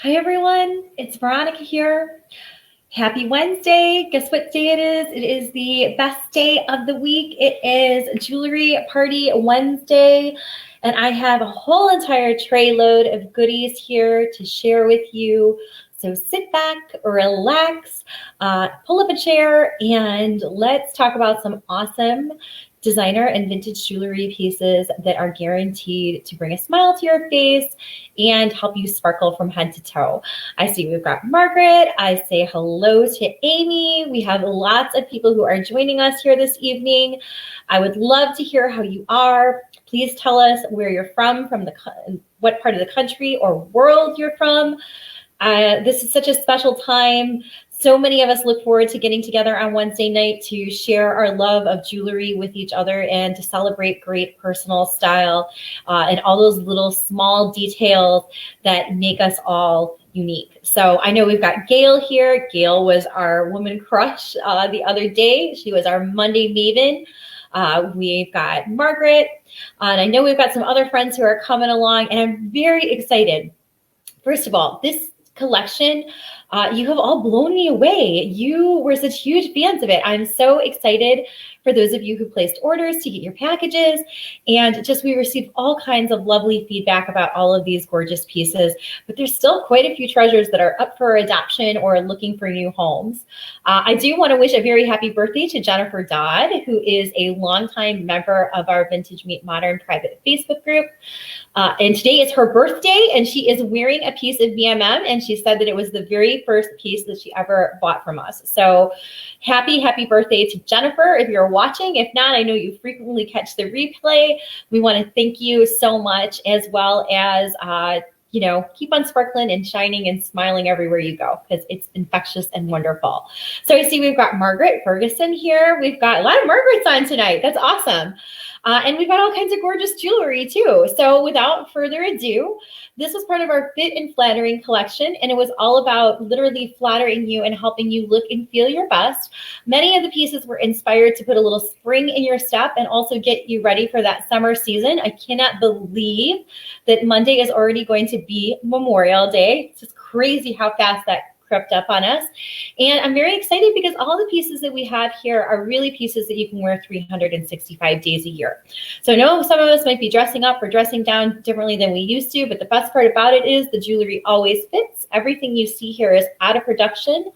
Hi everyone, it's Veronica here. Happy Wednesday. Guess what day it is? It is the best day of the week. It is Jewelry Party Wednesday, and I have a whole entire tray load of goodies here to share with you. So sit back, relax, pull up a chair, and let's talk about some awesome designer and vintage jewelry pieces that are guaranteed to bring a smile to your face and help you sparkle from head to toe. I see we've got Margaret. I say hello to Amy. We have lots of people who are joining us here this evening. I would love to hear how you are. Please tell us where you're from what part of the country or world you're from. This is such a special time. So many of us look forward to getting together on Wednesday night to share our love of jewelry with each other and to celebrate great personal style and all those little small details that make us all unique. So I know we've got Gail here. Gail was our woman crush the other day. She was our Monday maven. We've got Margaret, and I know we've got some other friends who are coming along, and I'm very excited. First of all, this collection, you have all blown me away. You were such huge fans of it. I'm so excited for those of you who placed orders to get your packages. And just we received all kinds of lovely feedback about all of these gorgeous pieces, but there's still quite a few treasures that are up for adoption or looking for new homes. I do want to wish a very happy birthday to Jennifer Dodd, who is a longtime member of our Vintage Meet Modern private Facebook group. And today is her birthday, and she is wearing a piece of VMM, and she said that it was the very first piece that she ever bought from us. So happy birthday to Jennifer if you're watching. If not, I know you frequently catch the replay. We want to thank you so much, as well as keep on sparkling and shining and smiling everywhere you go, because it's infectious and wonderful. So I see we've got Margaret Ferguson here. We've got a lot of Margarets on tonight. That's awesome. And we've got all kinds of gorgeous jewelry too. So without further ado, this was part of our Fit and Flattering collection, and it was all about literally flattering you and helping you look and feel your best. Many of the pieces were inspired to put a little spring in your step and also get you ready for that summer season. I cannot believe that Monday is already going to be Memorial Day. It's just crazy how fast that crept up on us. And I'm very excited because all the pieces that we have here are really pieces that you can wear 365 days a year. So I know some of us might be dressing up or dressing down differently than we used to, but the best part about it is the jewelry always fits. Everything you see here is out of production.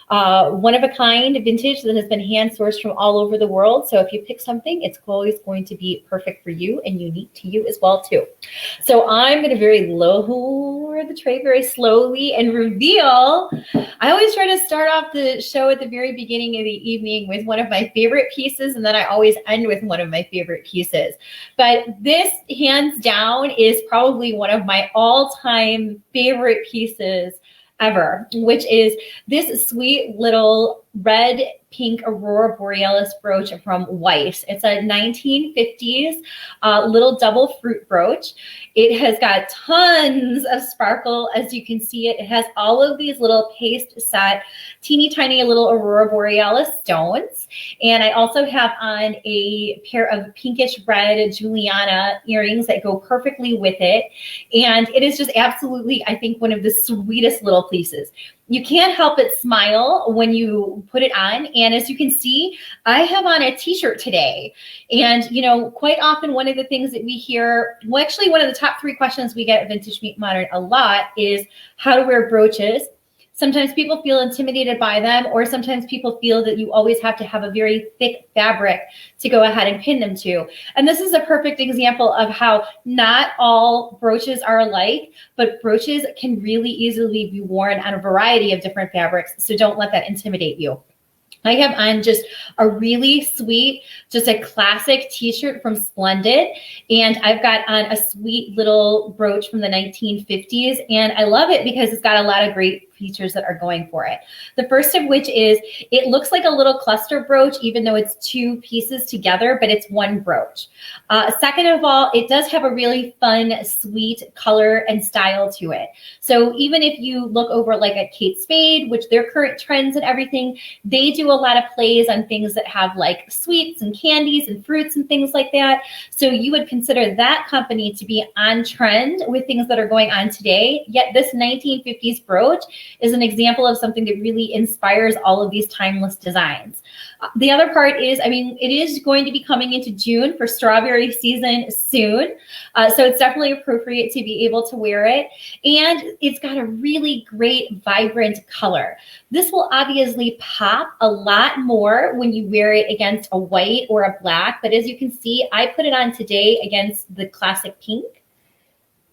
One of a kind vintage that has been hand sourced from all over the world. So if you pick something, it's always going to be perfect for you and unique to you as well too. So I'm going to lower the tray very slowly and reveal. I always try to start off the show at the very beginning of the evening with one of my favorite pieces, and then I always end with one of my favorite pieces. But this, hands down, is probably one of my all-time favorite pieces ever, which is this sweet little red pink Aurora Borealis brooch from Weiss. It's a 1950s little double fruit brooch. It has got tons of sparkle, as you can see it. It has all of these little paste set, teeny tiny little Aurora Borealis stones. And I also have on a pair of pinkish red Juliana earrings that go perfectly with it. And it is just absolutely, I think, one of the sweetest little pieces. You can't help but smile when you put it on. And as you can see, I have on a t-shirt today. And, quite often one of the things that we hear, well, actually one of the top 3 questions we get at Vintage Meet Modern a lot is how to wear brooches. Sometimes people feel intimidated by them, or sometimes people feel that you always have to have a very thick fabric to go ahead and pin them to. And this is a perfect example of how not all brooches are alike, but brooches can really easily be worn on a variety of different fabrics. So don't let that intimidate you. I have on just a really sweet, just a classic t-shirt from Splendid. And I've got on a sweet little brooch from the 1950s. And I love it because it's got a lot of great features that are going for it. The first of which is it looks like a little cluster brooch, even though it's two pieces together, but it's one brooch. Second of all, it does have a really fun, sweet color and style to it. So even if you look over like at Kate Spade, which their current trends and everything, they do a lot of plays on things that have like sweets and candies and fruits and things like that. So you would consider that company to be on trend with things that are going on today. Yet this 1950s brooch is an example of something that really inspires all of these timeless designs. The other part is, I mean, it is going to be coming into June for strawberry season soon. So it's definitely appropriate to be able to wear it. And it's got a really great, vibrant color. This will obviously pop a lot more when you wear it against a white or a black. But as you can see, I put it on today against the classic pink.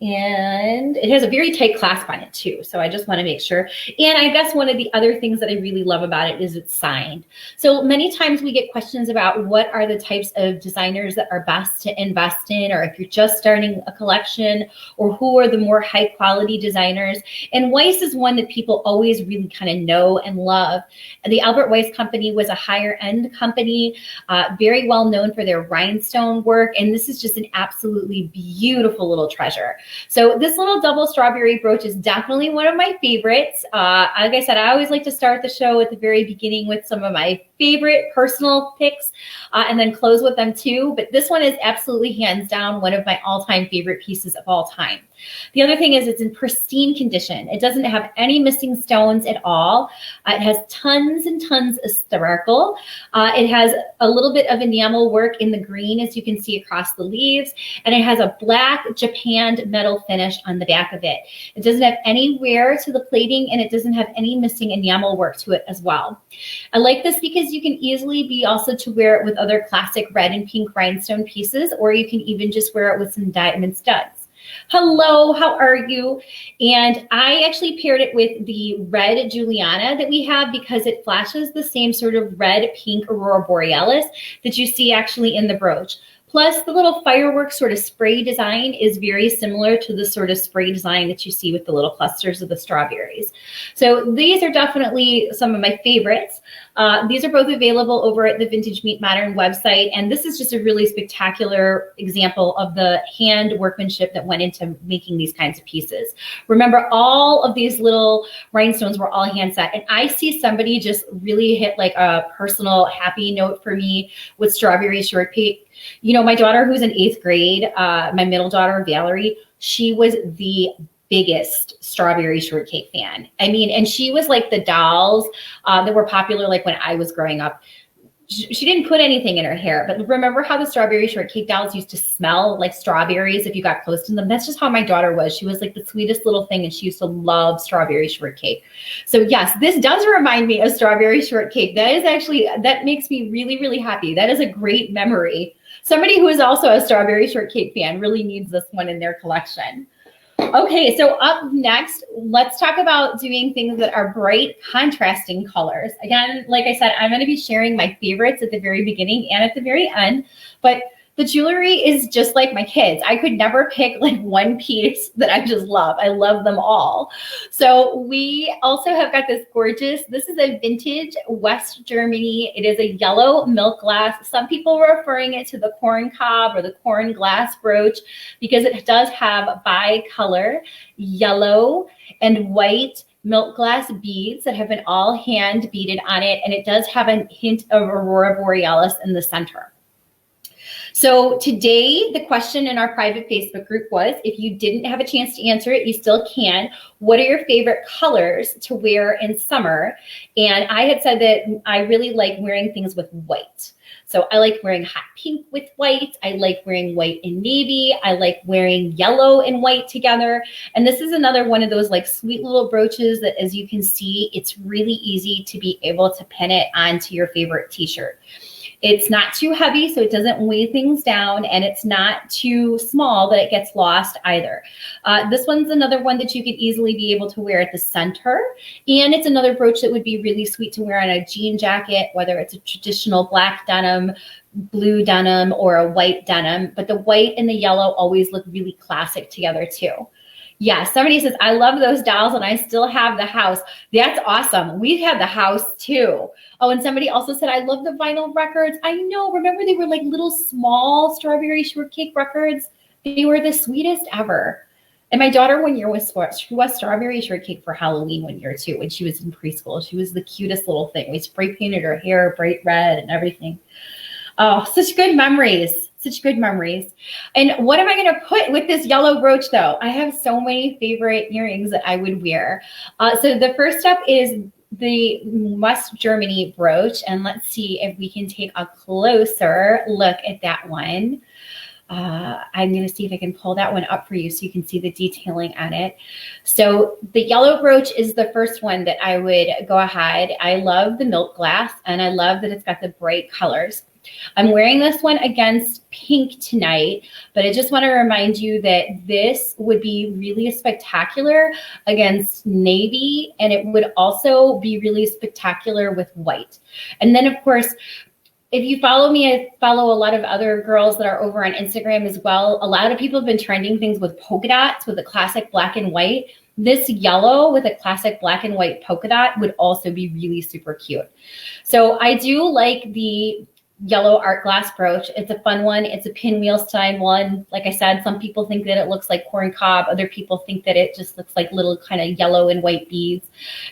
And it has a very tight clasp on it too. So I just want to make sure. And I guess one of the other things that I really love about it is it's signed. So many times we get questions about what are the types of designers that are best to invest in, or if you're just starting a collection, or who are the more high quality designers. And Weiss is one that people always really kind of know and love. The Albert Weiss company was a higher end company, very well known for their rhinestone work. And this is just an absolutely beautiful little treasure. So this little double strawberry brooch is definitely one of my favorites. Like I said, I always like to start the show at the very beginning with some of my favorite personal picks and then close with them too. But this one is absolutely hands down one of my all-time favorite pieces of all time. The other thing is it's in pristine condition. It doesn't have any missing stones at all. It has tons and tons of sparkle. It has a little bit of enamel work in the green, as you can see across the leaves, and it has a black japanned metal finish on the back of it. It doesn't have any wear to the plating, and it doesn't have any missing enamel work to it as well. I like this because you can easily be also to wear it with other classic red and pink rhinestone pieces, or you can even just wear it with some diamond studs. Hello, how are you? And I actually paired it with the red Juliana that we have because it flashes the same sort of red pink aurora borealis that you see actually in the brooch. Plus, the little fireworks sort of spray design is very similar to the sort of spray design that you see with the little clusters of the strawberries. So these are definitely some of my favorites. These are both available over at the Vintage Meet Modern website. And this is just a really spectacular example of the hand workmanship that went into making these kinds of pieces. Remember, all of these little rhinestones were all hand set. And I see somebody just really hit like a personal happy note for me with strawberry shortcake. You know, my daughter who's in 8th grade, my middle daughter, Valerie, she was the biggest strawberry shortcake fan. I mean, and she was like the dolls that were popular like when I was growing up. She didn't put anything in her hair, but remember how the strawberry shortcake dolls used to smell like strawberries if you got close to them? That's just how my daughter was. She was like the sweetest little thing, and she used to love strawberry shortcake. So yes, this does remind me of strawberry shortcake. That is actually, that makes me really, really happy. That is a great memory. Somebody who is also a strawberry shortcake fan really needs this one in their collection. Okay, so up next, let's talk about doing things that are bright, contrasting colors. Again, like I said, I'm going to be sharing my favorites at the very beginning and at the very end, but the jewelry is just like my kids. I could never pick like one piece that I just love. I love them all. So we also have got this gorgeous, this is a vintage West Germany. It is a yellow milk glass. Some people are referring it to the corn cob or the corn glass brooch because it does have bi-color yellow and white milk glass beads that have been all hand beaded on it. And it does have a hint of aurora borealis in the center. So today, the question in our private Facebook group was, if you didn't have a chance to answer it, you still can. What are your favorite colors to wear in summer? And I had said that I really like wearing things with white. So I like wearing hot pink with white. I like wearing white and navy. I like wearing yellow and white together. And this is another one of those like sweet little brooches that, as you can see, it's really easy to be able to pin it onto your favorite t-shirt. It's not too heavy, so it doesn't weigh things down, and it's not too small that it gets lost either. This one's another one that you could easily be able to wear at the center, and it's another brooch that would be really sweet to wear on a jean jacket, whether it's a traditional black denim, blue denim, or a white denim, but the white and the yellow always look really classic together too. Yeah, somebody says, I love those dolls and I still have the house. That's awesome. We have the house too. Oh, and somebody also said, I love the vinyl records. I know, remember they were like little small strawberry shortcake records? They were the sweetest ever. And my daughter one year was strawberry shortcake for Halloween one year too, when she was in preschool. She was the cutest little thing. We spray painted her hair bright red and everything. Oh, such good memories. Such good memories. And what am I going to put with this yellow brooch though? I have so many favorite earrings that I would wear. So the first step is the West Germany brooch. And let's see if we can take a closer look at that one. I'm going to see if I can pull that one up for you so you can see the detailing on it. So the yellow brooch is the first one that I would go ahead. I love the milk glass and I love that it's got the bright colors. I'm wearing this one against pink tonight, but I just want to remind you that this would be really spectacular against navy, and it would also be really spectacular with white. And then, of course, if you follow me, I follow a lot of other girls that are over on Instagram as well. A lot of people have been trending things with polka dots, with a classic black and white. This yellow with a classic black and white polka dot would also be really super cute. So I do like the yellow art glass brooch. It's a fun one. It's a pinwheel style one. Like I said, some people think that it looks like corn cob. Other people think that it just looks like little kind of yellow and white beads.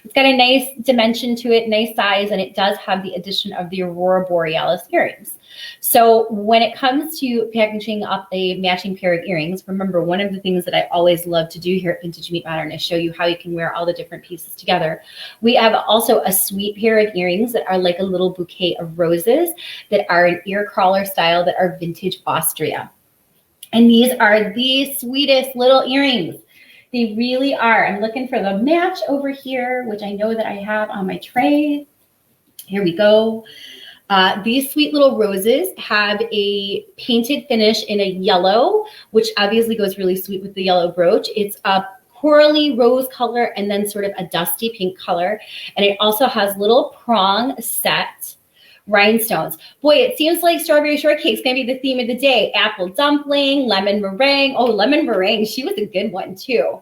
It's got a nice dimension to it, nice size, and it does have the addition of the Aurora Borealis earrings. So when it comes to packaging up a matching pair of earrings, remember, one of the things that I always love to do here at Vintage Meet Modern is show you how you can wear all the different pieces together. We have also a sweet pair of earrings that are like a little bouquet of roses that are an ear crawler style that are vintage Austria. And these are the sweetest little earrings. They really are. I'm looking for the match over here, which I know that I have on my tray. Here we go. These sweet little roses have a painted finish in a yellow, which obviously goes really sweet with the yellow brooch. It's a corally rose color and then sort of a dusty pink color. And it also has little prong set rhinestones. Boy, it seems like strawberry shortcake's gonna be the theme of the day. Apple dumpling, lemon meringue. Oh, lemon meringue, she was a good one too.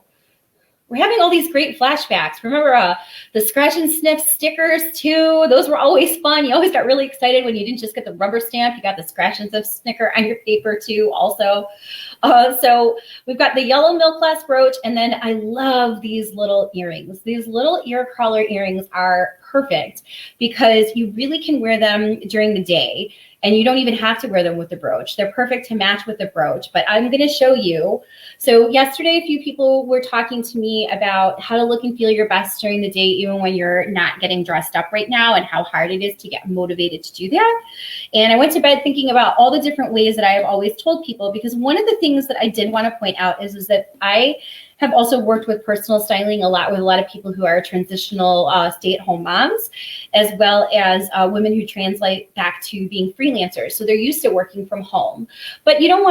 We're having all these great flashbacks. Remember the scratch and sniff stickers too? Those were always fun. You always got really excited when you didn't just get the rubber stamp. You got the scratch and sniff sticker on your paper too also. So we've got the yellow milk glass brooch, and then I love these little earrings. These little ear crawler earrings are perfect because you really can wear them during the day. And you don't even have to wear them with the brooch. They're perfect to match with the brooch, but I'm going to show you. So yesterday, a few people were talking to me about how to look and feel your best during the day, even when you're not getting dressed up right now, and how hard it is to get motivated to do that. And I went to bed thinking about all the different ways that I have always told people, because one of the things that I did want to point out is that I have also worked with personal styling a lot with a lot of people who are transitional stay-at-home moms, as well as women who translate back to being freelancers. So they're used to working from home, but you don't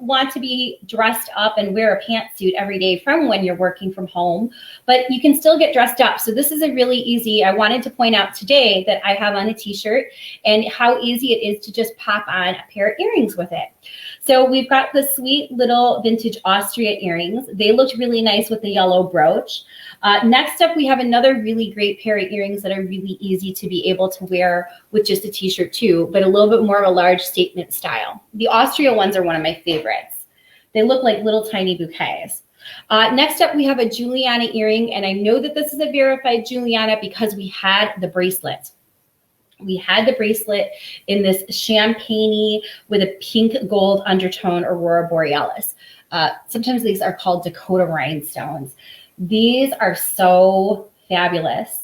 want to be dressed up and wear a pantsuit every day from when you're working from home, but you can still get dressed up. So this is a really easy, I wanted to point out today that I have on a t-shirt and how easy it is to just pop on a pair of earrings with it. So we've got the sweet little vintage Austria earrings. They looked really nice with the yellow brooch. Next up, we have another really great pair of earrings that are really easy to be able to wear with just a t-shirt too, but a little bit more of a large statement style. The Austria ones are one of my favorites. They look like little tiny bouquets. Next up, we have a Juliana earring, and I know that this is a verified Juliana because we had the bracelet. We had the bracelet in this champagne-y with a pink gold undertone Aurora Borealis. Sometimes these are called Dakota rhinestones. These are so fabulous.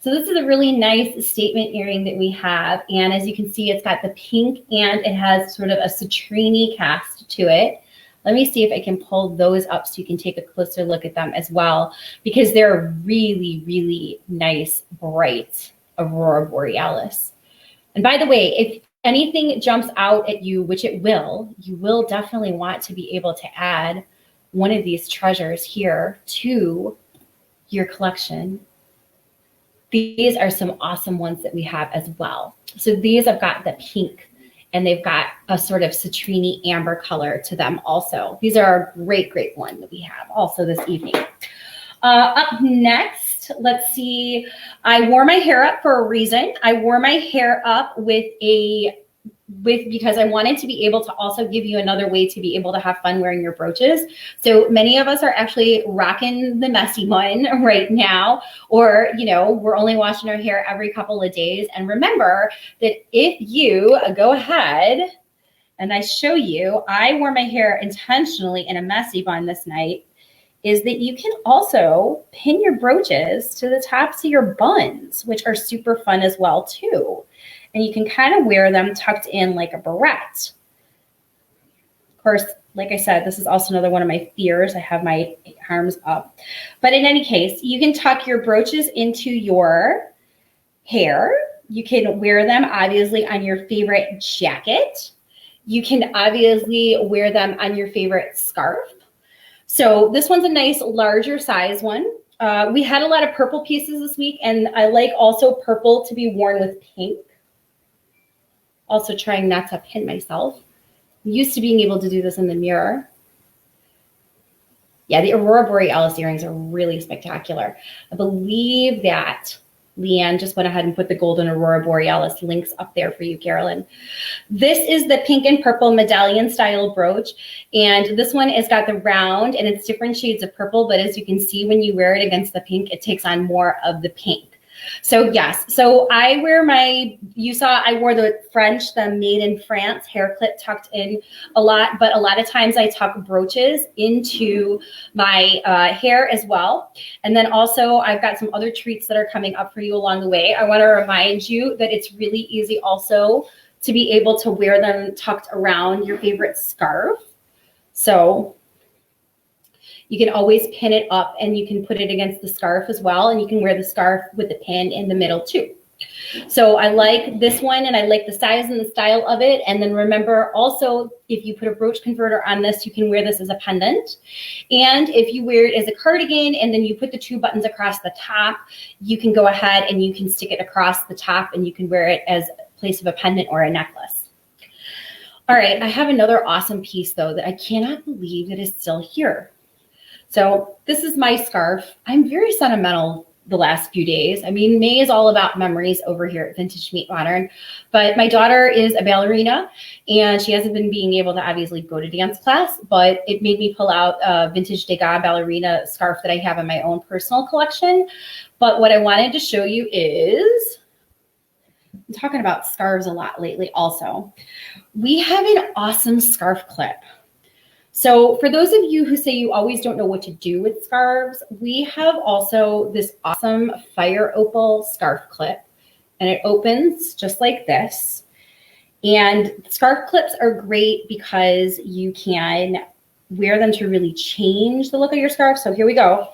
So this is a really nice statement earring that we have. And as you can see, it's got the pink and it has sort of a citrine cast to it. Let me see if I can pull those up so you can take a closer look at them as well, because they're really, really nice, bright Aurora Borealis. And by the way, if anything jumps out at you, which it will, you will definitely want to be able to add one of these treasures here to your collection. These are some awesome ones that we have as well. So these have got the pink and they've got a sort of citrine amber color to them also. These are a great, great one that we have also this evening. Up next, let's see. I wore my hair up for a reason. I wore my hair up because I wanted to be able to also give you another way to be able to have fun wearing your brooches. So many of us are actually rocking the messy one right now, or, you know, we're only washing our hair every couple of days. And remember that if you go ahead and I show you, I wore my hair intentionally in a messy bun this night, is that you can also pin your brooches to the tops of your buns, which are super fun as well too. And you can kind of wear them tucked in like a barrette. Of course, like I said, this is also another one of my fears. I have my arms up. But in any case, you can tuck your brooches into your hair. You can wear them obviously on your favorite jacket. You can obviously wear them on your favorite scarf. So this one's a nice larger size one. We had a lot of purple pieces this week, and I like also purple to be worn with pink. Also trying not to pin myself. I'm used to being able to do this in the mirror. Yeah, the Aurora Borealis earrings are really spectacular. I believe that Leanne just went ahead and put the golden Aurora Borealis links up there for you, Carolyn. This is the pink and purple medallion style brooch. And this one has got the round and it's different shades of purple. But as you can see, when you wear it against the pink, it takes on more of the pink. So yes, so I wear my, you saw I wore the French, the made in France hair clip tucked in a lot, but a lot of times I tuck brooches into my hair as well. And then also I've got some other treats that are coming up for you along the way. I want to remind you that it's really easy also to be able to wear them tucked around your favorite scarf. So you can always pin it up and you can put it against the scarf as well. And you can wear the scarf with the pin in the middle too. So I like this one and I like the size and the style of it. And then remember also, if you put a brooch converter on this, you can wear this as a pendant. And if you wear it as a cardigan and then you put the two buttons across the top, you can go ahead and you can stick it across the top and you can wear it as a place of a pendant or a necklace. All right, I have another awesome piece though that I cannot believe that is still here. So this is my scarf. I'm very sentimental the last few days. I mean, May is all about memories over here at Vintage Meet Modern, but my daughter is a ballerina and she hasn't been being able to obviously go to dance class, but it made me pull out a vintage Degas ballerina scarf that I have in my own personal collection. But what I wanted to show you is, I'm talking about scarves a lot lately also. We have an awesome scarf clip. So for those of you who say you always don't know what to do with scarves, we have also this awesome fire opal scarf clip, and it opens just like this. And scarf clips are great because you can wear them to really change the look of your scarf. So here we go.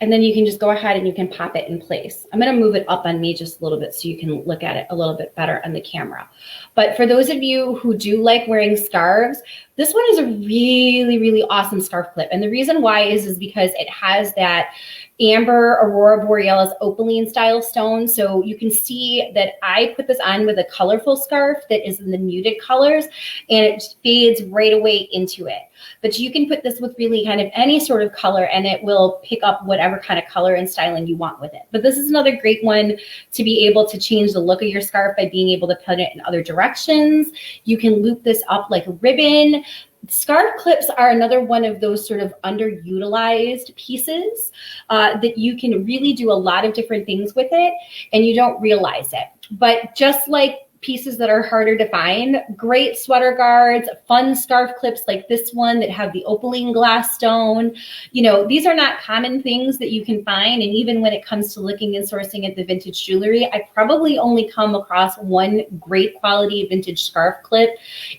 And then you can just go ahead and you can pop it in place. I'm going to move it up on me just a little bit so you can look at it a little bit better on the camera. But for those of you who do like wearing scarves, this one is a really, really awesome scarf clip. And the reason why is because it has that amber Aurora Borealis opaline style stone. So you can see that I put this on with a colorful scarf that is in the muted colors and it fades right away into it. But you can put this with really kind of any sort of color and it will pick up whatever kind of color and styling you want with it. But this is another great one to be able to change the look of your scarf by being able to put it in other directions. You can loop this up like a ribbon. Scarf clips are another one of those sort of underutilized pieces that you can really do a lot of different things with it and you don't realize it. But just like pieces that are harder to find, great sweater guards, fun scarf clips like this one that have the opaline glass stone. You know, these are not common things that you can find. And even when it comes to looking and sourcing at the vintage jewelry, I probably only come across one great quality vintage scarf clip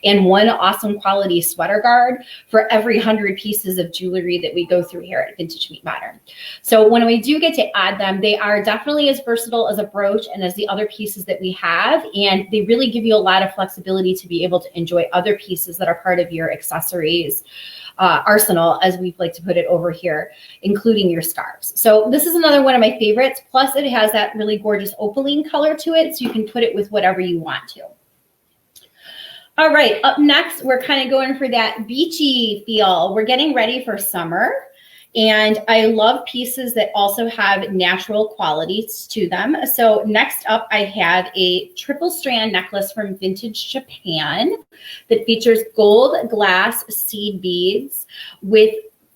and one awesome quality sweater guard for every 100 pieces of jewelry that we go through here at Vintage Meet Modern. So when we do get to add them, they are definitely as versatile as a brooch and as the other pieces that we have. And and they really give you a lot of flexibility to be able to enjoy other pieces that are part of your accessories arsenal, as we like to put it over here, including your scarves. So this is another one of my favorites. Plus it has that really gorgeous opaline color to it, so you can put it with whatever you want to. All right, up next, we're kind of going for that beachy feel. We're getting ready for summer. And I love pieces that also have natural qualities to them. So next up, I have a triple strand necklace from Vintage Japan that features gold glass seed beads with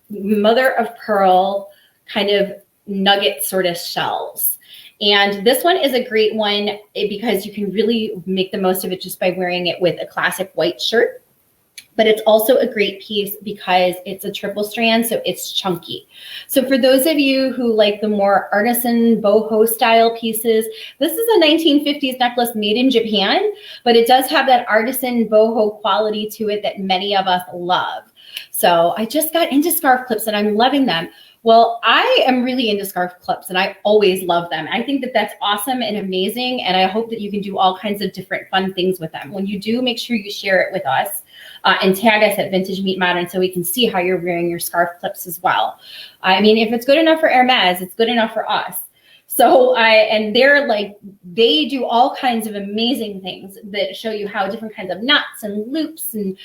mother of pearl kind of nugget sort of shells. And this one is a great one because you can really make the most of it just by wearing it with a classic white shirt. But it's also a great piece because it's a triple strand, so it's chunky. So for those of you who like the more artisan boho style pieces, this is a 1950s necklace made in Japan, but it does have that artisan boho quality to it that many of us love. So I just got into scarf clips and I'm loving them. Well, I am really into scarf clips and I always love them. I think that that's awesome and amazing, and I hope that you can do all kinds of different fun things with them. When you do, make sure you share it with us. And tag us at Vintage Meet Modern so we can see how you're wearing your scarf clips as well. I mean, if it's good enough for Hermes, it's good enough for us. So and they're like, they do all kinds of amazing things that show you how different kinds of knots and loops and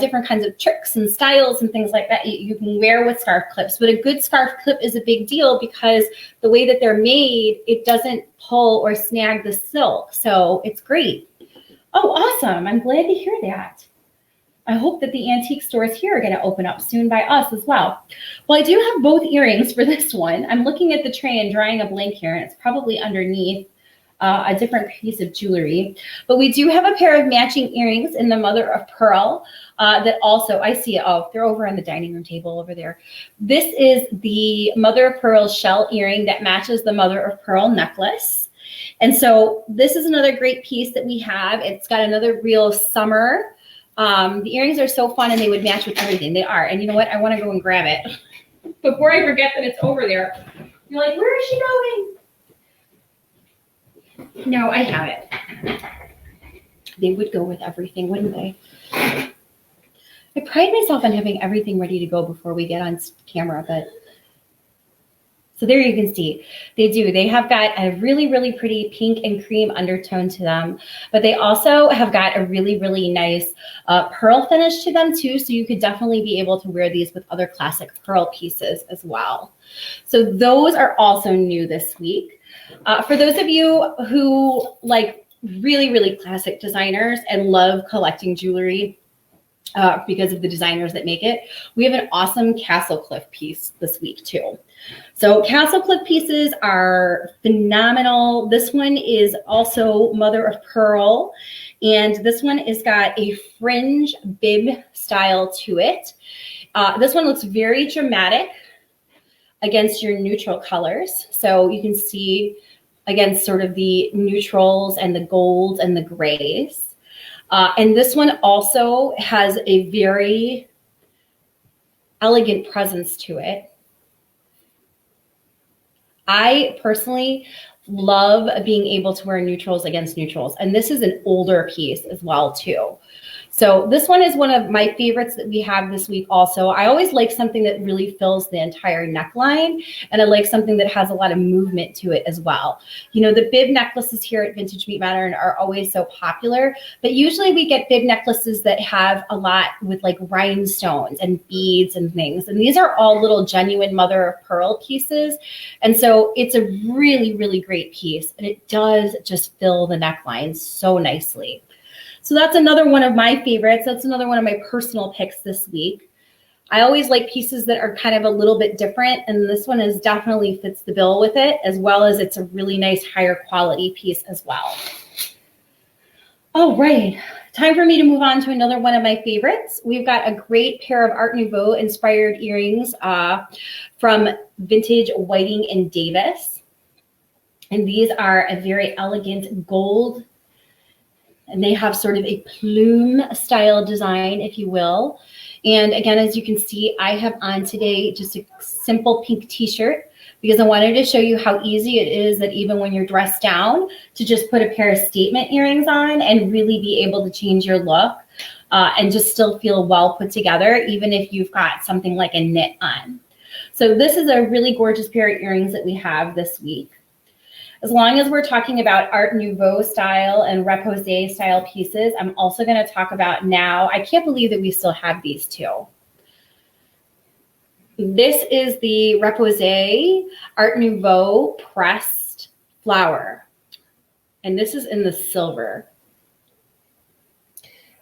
different kinds of tricks and styles and things like that you can wear with scarf clips. But a good scarf clip is a big deal because the way that they're made, it doesn't pull or snag the silk. So it's great. Oh, awesome. I'm glad to hear that. I hope that the antique stores here are going to open up soon by us as well. Well, I do have both earrings for this one. I'm looking at the tray and drawing a blank here, and it's probably underneath a different piece of jewelry. But we do have a pair of matching earrings in the mother of pearl that also, I see it, oh, they're over on the dining room table over there. This is the mother of pearl shell earring that matches the mother of pearl necklace. And so this is another great piece that we have. It's got another real summer. The earrings are so fun and they would match with everything. They are. And you know what? I want to go and grab it before I forget that it's over there. You're like, where is she going? No, I have it. They would go with everything, wouldn't they? I pride myself on having everything ready to go before we get on camera, but so there you can see, they do. They have got a really, really pretty pink and cream undertone to them, but they also have got a really, really nice pearl finish to them too. So you could definitely be able to wear these with other classic pearl pieces as well. So those are also new this week. For those of you who like really, really classic designers and love collecting jewelry, because of the designers that make it, we have an awesome Castle Cliff piece this week too. So Castle Cliff pieces are phenomenal. This one is also mother of pearl, and this one has got a fringe bib style to it. This one looks very dramatic against your neutral colors. So you can see against sort of the neutrals and the golds and the grays. And this one also has a very elegant presence to it. I personally love being able to wear neutrals against neutrals. And this is an older piece as well too. So this one is one of my favorites that we have this week also. I always like something that really fills the entire neckline, and I like something that has a lot of movement to it as well. You know, the bib necklaces here at Vintage Meet Modern are always so popular, but usually we get bib necklaces that have a lot with like rhinestones and beads and things. And these are all little genuine mother of pearl pieces. And so it's a really, really great piece, and it does just fill the neckline so nicely. So that's another one of my favorites. That's another one of my personal picks this week. I always like pieces that are kind of a little bit different, and this one is definitely fits the bill with it, as well as it's a really nice higher quality piece as well. All right, time for me to move on to another one of my favorites. We've got a great pair of Art Nouveau inspired earrings from Vintage Whiting and Davis. And these are a very elegant gold, and they have sort of a plume style design, if you will. And again, as you can see, I have on today just a simple pink t-shirt because I wanted to show you how easy it is that even when you're dressed down to just put a pair of statement earrings on and really be able to change your look and just still feel well put together, even if you've got something like a knit on. So this is a really gorgeous pair of earrings that we have this week. As long as we're talking about Art Nouveau style and Repose style pieces, I'm also going to talk about now. I can't believe that we still have these two. This is the Repose Art Nouveau pressed flower. And this is in the silver.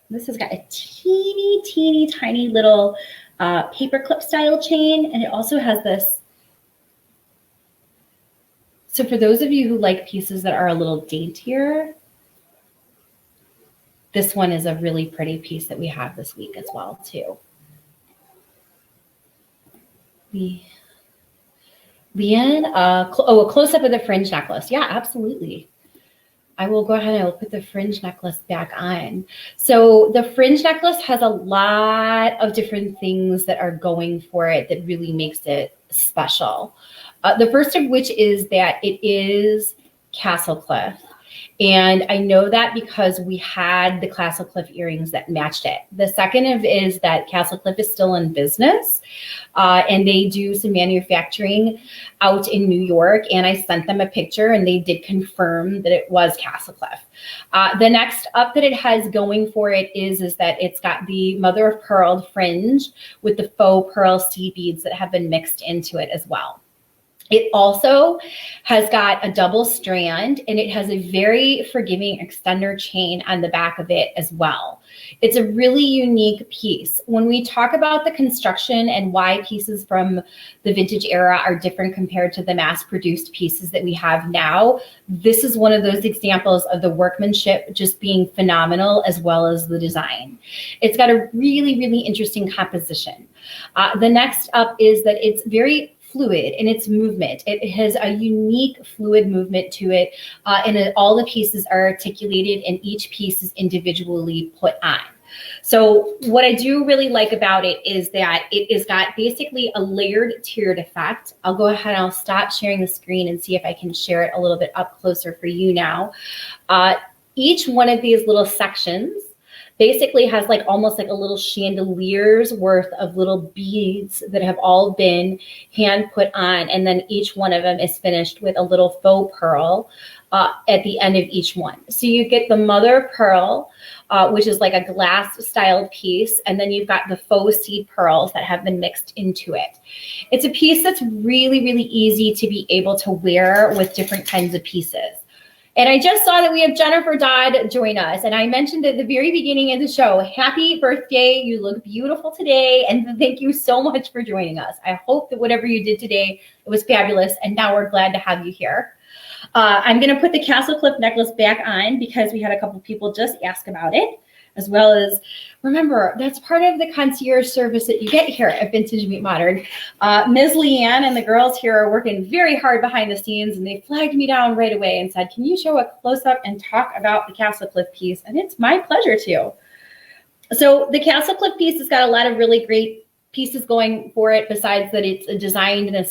This has got a teeny, teeny, tiny little paperclip style chain. And it also has this. So for those of you who like pieces that are a little daintier, this one is a really pretty piece that we have this week as well too. Leanne, a close-up of the fringe necklace. Yeah, absolutely. I will go ahead and I'll put the fringe necklace back on. So the fringe necklace has a lot of different things that are going for it that really makes it special. The first of which is that it is Castle Cliff. And I know that because we had the Castle Cliff earrings that matched it. The second is that Castle Cliff is still in business and they do some manufacturing out in New York. And I sent them a picture and they did confirm that it was Castle Cliff. The next up that it has going for it is that it's got the mother of pearl fringe with the faux pearl seed beads that have been mixed into it as well. It also has got a double strand and it has a very forgiving extender chain on the back of it as well. It's a really unique piece. When we talk about the construction and why pieces from the vintage era are different compared to the mass-produced pieces that we have now, this is one of those examples of the workmanship just being phenomenal as well as the design. It's got a really, really interesting composition. The next up is that it's very fluid in its movement. It has a unique fluid movement to it, and all the pieces are articulated and each piece is individually put on. So what I do really like about it is that it has got basically a layered tiered effect. I'll go ahead and I'll stop sharing the screen and see if I can share it a little bit up closer for you now. Each one of these little sections basically has like almost like a little chandelier's worth of little beads that have all been hand put on. And then each one of them is finished with a little faux pearl at the end of each one. So you get the mother of pearl, which is like a glass styled piece. And then you've got the faux seed pearls that have been mixed into it. It's a piece that's really, really easy to be able to wear with different kinds of pieces. And I just saw that we have Jennifer Dodd join us. And I mentioned at the very beginning of the show, happy birthday. You look beautiful today. And thank you so much for joining us. I hope that whatever you did today, it was fabulous. And now we're glad to have you here. I'm going to put the Castle Cliff necklace back on because we had a couple people just ask about it, as well as, remember, that's part of the concierge service that you get here at Vintage Meet Modern. Ms. Leanne and the girls here are working very hard behind the scenes, and they flagged me down right away and said, can you show a close-up and talk about the Castle Cliff piece? And it's my pleasure to. So the Castle Cliff piece has got a lot of really great pieces going for it, besides that it's a designed and a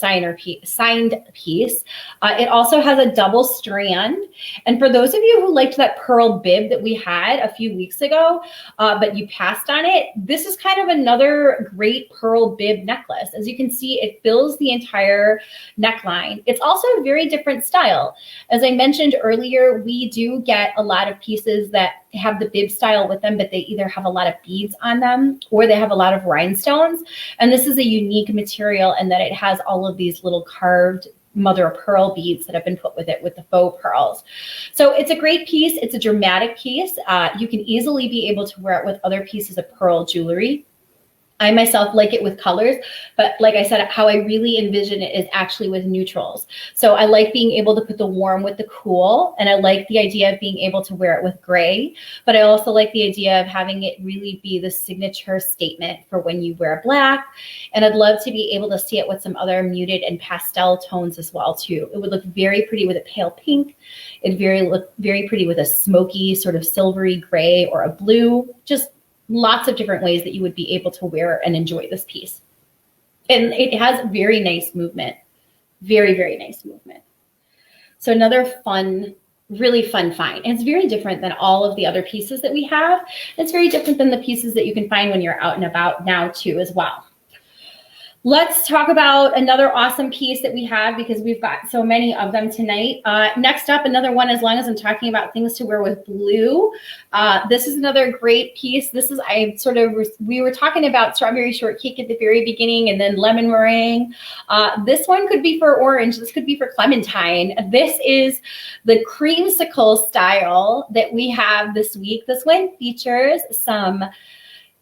signed piece. It also has a double strand. And for those of you who liked that pearl bib that we had a few weeks ago, but you passed on it, this is kind of another great pearl bib necklace. As you can see, it fills the entire neckline. It's also a very different style. As I mentioned earlier, we do get a lot of pieces that have the bib style with them, but they either have a lot of beads on them or they have a lot of rhinestones. And this is a unique material in that it has all of these little carved mother of pearl beads that have been put with it with the faux pearls. So it's a great piece. It's a dramatic piece. You can easily be able to wear it with other pieces of pearl jewelry. I myself like it with colors, but like I said, how I really envision it is actually with neutrals. So I like being able to put the warm with the cool, and I like the idea of being able to wear it with gray, but I also like the idea of having it really be the signature statement for when you wear black. And I'd love to be able to see it with some other muted and pastel tones as well too. It would look very pretty with a pale pink. It'd look very pretty with a smoky sort of silvery gray or a blue, just lots of different ways that you would be able to wear and enjoy this piece. And it has very nice movement, Very, very nice movement. So another fun, really fun find. And it's very different than all of the other pieces that we have. It's very different than the pieces that you can find when you're out and about now too as well. Let's talk about another awesome piece that we have because we've got so many of them tonight. Next up, another one, as long as I'm talking about things to wear with blue. This is another great piece. This is, we were talking about strawberry shortcake at the very beginning and then lemon meringue. This one could be for orange. This could be for clementine. This is the creamsicle style that we have this week. This one features some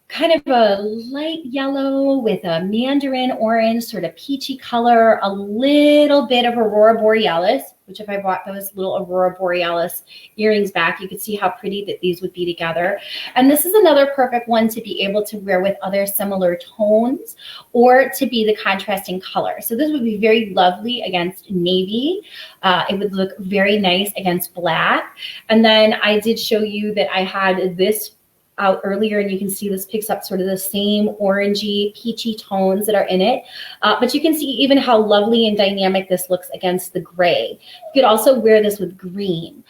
kind of a light yellow with a mandarin orange, sort of peachy color, a little bit of aurora borealis, which if I brought those little aurora borealis earrings back, you could see how pretty that these would be together. And this is another perfect one to be able to wear with other similar tones or to be the contrasting color. So this would be very lovely against navy. It would look very nice against black. And then I did show you that I had this out earlier, and you can see this picks up sort of the same orangey, peachy tones that are in it. But you can see even how lovely and dynamic this looks against the gray. You could also wear this with green.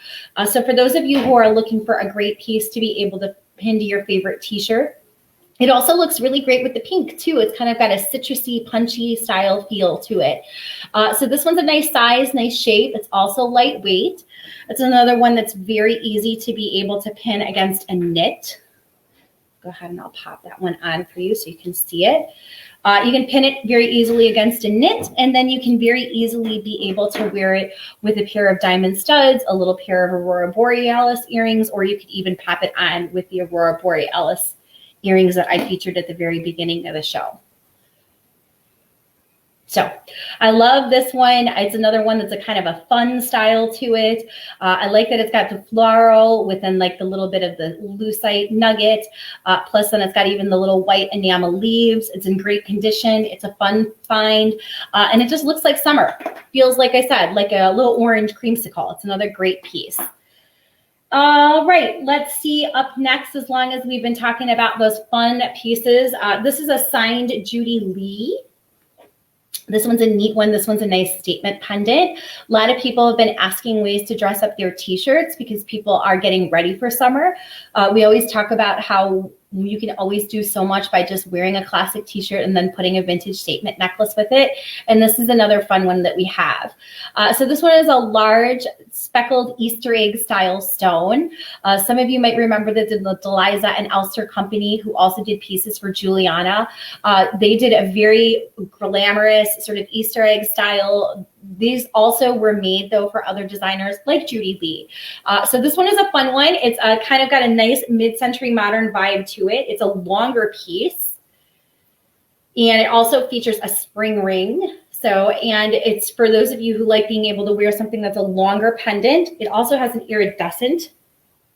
So for those of you who are looking for a great piece to be able to pin to your favorite t-shirt, it also looks really great with the pink too. It's kind of got a citrusy, punchy style feel to it. So this one's a nice size, nice shape. It's also lightweight. It's another one that's very easy to be able to pin against a knit. Go ahead and I'll pop that one on for you so you can see it. You can pin it very easily against a knit, and then you can very easily be able to wear it with a pair of diamond studs, a little pair of aurora borealis earrings, or you could even pop it on with the aurora borealis earrings that I featured at the very beginning of the show. So I love this one. It's another one that's a kind of a fun style to it. I like that it's got the floral within like the little bit of the lucite nugget. Plus then it's got even the little white enamel leaves. It's in great condition. It's a fun find. And it just looks like summer. Feels, like I said, like a little orange creamsicle. It's another great piece. All right, let's see up next, as long as we've been talking about those fun pieces. This is a signed Judy Lee. This one's a neat one. This one's a nice statement pendant. A lot of people have been asking ways to dress up their t-shirts because people are getting ready for summer. We always talk about how you can always do so much by just wearing a classic t-shirt and then putting a vintage statement necklace with it. And this is another fun one that we have. So this one is a large speckled Easter egg style stone. Some of you might remember the Deliza and Elster company, who also did pieces for Juliana. They did a very glamorous sort of Easter egg style. These also were made though for other designers like Judy Lee. So this one is a fun one. It's kind of got a nice mid-century modern vibe to it. It's a longer piece, and it also features a spring ring. So, and it's for those of you who like being able to wear something that's a longer pendant. It also has an iridescent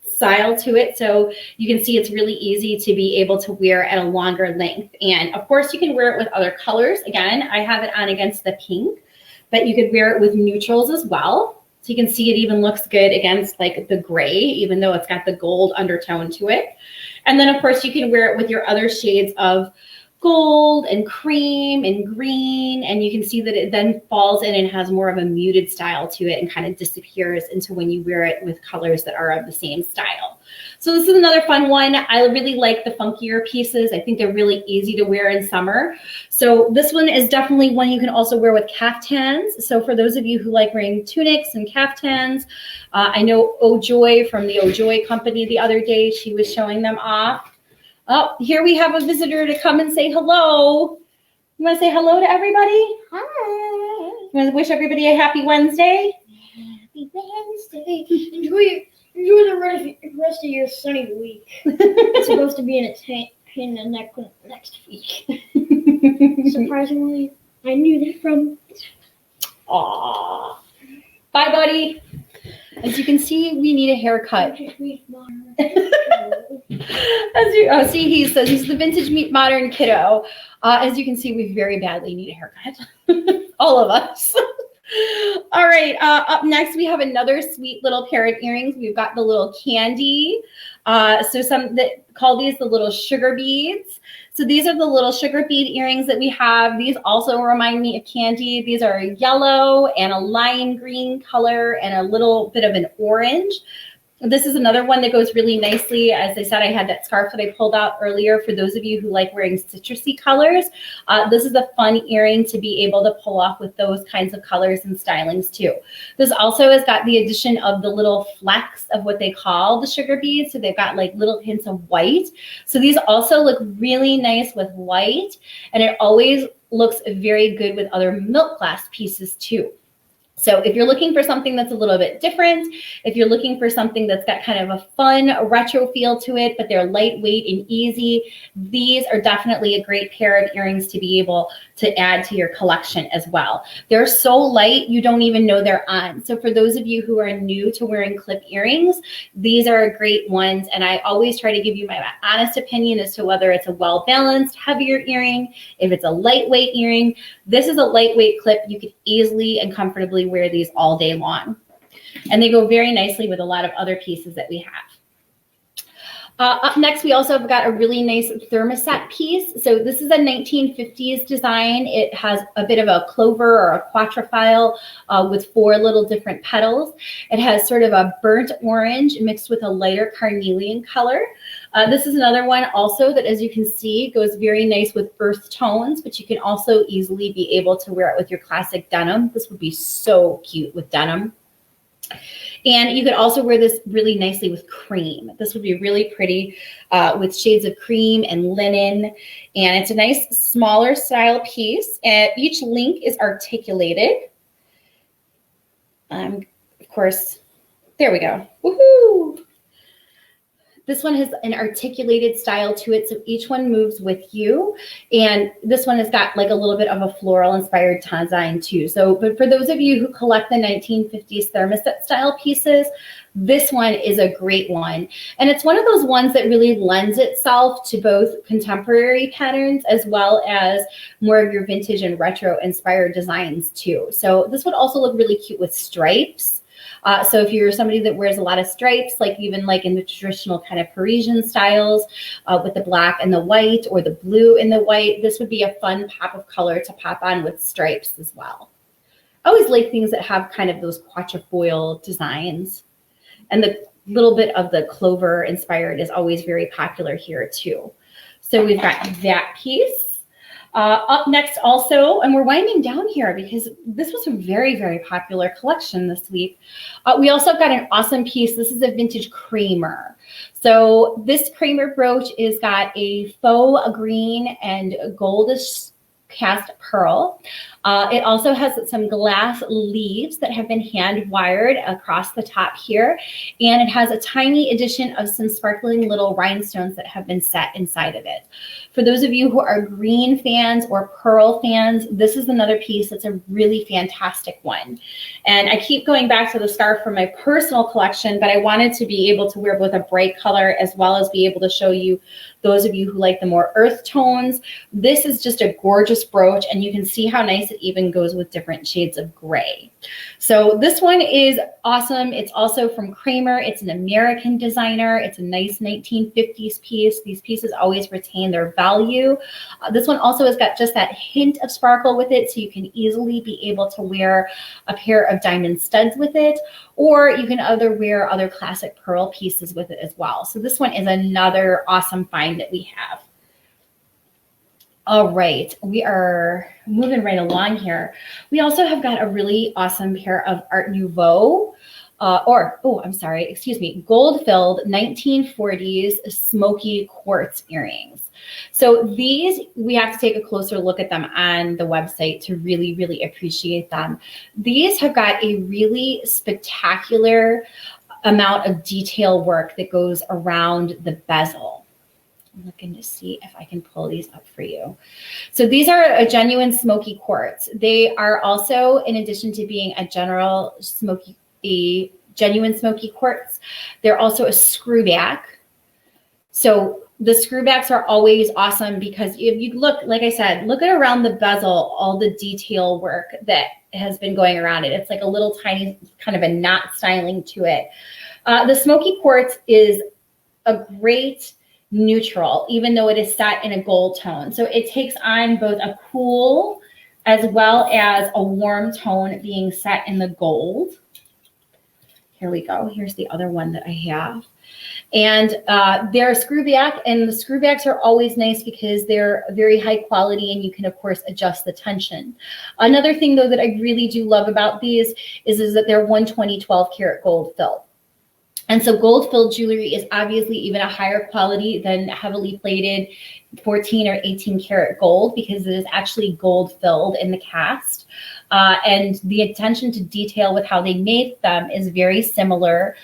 style to it. So you can see it's really easy to be able to wear at a longer length. And of course you can wear it with other colors. Again, I have it on against the pink, but you could wear it with neutrals as well. So you can see it even looks good against like the gray, even though it's got the gold undertone to it. And then of course you can wear it with your other shades of gold and cream and green, and you can see that it then falls in and has more of a muted style to it and kind of disappears into when you wear it with colors that are of the same style. So this is another fun one. I really like the funkier pieces. I think they're really easy to wear in summer. So this one is definitely one you can also wear with caftans. So for those of you who like wearing tunics and caftans, I know Ojoy from the Ojoy company the other day, she was showing them off. Oh, here we have a visitor to come and say hello. You want to say hello to everybody? Hi. You want to wish everybody a happy Wednesday? Happy Wednesday. Enjoy the rest of your sunny week. It's supposed to be in a pain in the neck next week. Surprisingly, I knew that from. Aww. Bye, buddy. As you can see, we need a haircut. See, he says he's the vintage meet modern kiddo. As you can see, we very badly need a haircut. All of us. All right, up next we have another sweet little pair of earrings. We've got the little candy. So some that call these the little sugar beads. So these are the little sugar bead earrings that we have. These also remind me of candy. These are a yellow and a lime green color and a little bit of an orange. This is another one that goes really nicely. As I said, I had that scarf that I pulled out earlier. For those of you who like wearing citrusy colors, this is a fun earring to be able to pull off with those kinds of colors and stylings too. This also has got the addition of the little flecks of what they call the sugar beads. So they've got like little hints of white. So these also look really nice with white, and it always looks very good with other milk glass pieces too. So if you're looking for something that's a little bit different, if you're looking for something that's got kind of a fun retro feel to it, but they're lightweight and easy, these are definitely a great pair of earrings to be able to add to your collection as well. They're so light, you don't even know they're on. So for those of you who are new to wearing clip earrings, these are great ones. And I always try to give you my honest opinion as to whether it's a well-balanced, heavier earring, if it's a lightweight earring. This is a lightweight clip. You could easily and comfortably wear these all day long. And they go very nicely with a lot of other pieces that we have. Up next, we also have got a really nice thermostat piece. So this is a 1950s design. It has a bit of a clover or a quatrefoil with 4 little different petals. It has sort of a burnt orange mixed with a lighter carnelian color. This is another one also that, as you can see, goes very nice with earth tones, but you can also easily be able to wear it with your classic denim. This would be so cute with denim. And you could also wear this really nicely with cream. This would be really pretty with shades of cream and linen. And it's a nice smaller style piece. And each link is articulated. Of course, there we go. Woohoo! This one has an articulated style to it, so each one moves with you. And this one has got like a little bit of a floral inspired design too. So, but for those of you who collect the 1950s thermostat style pieces, this one is a great one. And it's one of those ones that really lends itself to both contemporary patterns as well as more of your vintage and retro inspired designs too. So this would also look really cute with stripes. So if you're somebody that wears a lot of stripes, like even like in the traditional kind of Parisian styles with the black and the white or the blue and the white, this would be a fun pop of color to pop on with stripes as well. I always like things that have kind of those quatrefoil designs. And the little bit of the clover inspired is always very popular here too. So we've got that piece. Up next also, and we're winding down here because this was a very, very popular collection this week. We also got an awesome piece. This is a vintage creamer. So this creamer brooch is got a faux green and goldish cast pearl. It also has some glass leaves that have been hand wired across the top here. And it has a tiny addition of some sparkling little rhinestones that have been set inside of it. For those of you who are green fans or pearl fans, this is another piece that's a really fantastic one. And I keep going back to the scarf from my personal collection, but I wanted to be able to wear both a bright color as well as be able to show you those of you who like the more earth tones. This is just a gorgeous brooch, and you can see how nice it even goes with different shades of gray. So this one is awesome. It's also from Kramer. It's an American designer. It's a nice 1950s piece. These pieces always retain their value. This one also has got just that hint of sparkle with it, so you can easily be able to wear a pair of diamond studs with it, or you can wear other classic pearl pieces with it as well. So this one is another awesome find that we have. All right, we are moving right along here. We also have got a really awesome pair of Art Nouveau, gold-filled 1940s smoky quartz earrings. So these, we have to take a closer look at them on the website to really, really appreciate them. These have got a really spectacular amount of detail work that goes around the bezel. I'm looking to see if I can pull these up for you. So these are a genuine smoky quartz. They are also, in addition to being a genuine smoky quartz, they're also a screwback. So The screwbacks are always awesome because if you look, like I said, look at around the bezel, all the detail work that has been going around it. It's like a little tiny kind of a knot styling to it. The smoky quartz is a great neutral, even though it is set in a gold tone. So it takes on both a cool as well as a warm tone being set in the gold. Here we go. Here's the other one that I have. And they're a screwback, and the screwbacks are always nice because they're very high quality and you can, of course, adjust the tension. Another thing, though, that I really do love about these is that they're 120 12 karat gold filled. And so gold filled jewelry is obviously even a higher quality than heavily plated 14 or 18 karat gold because it is actually gold filled in the cast. And the attention to detail with how they made them is very similar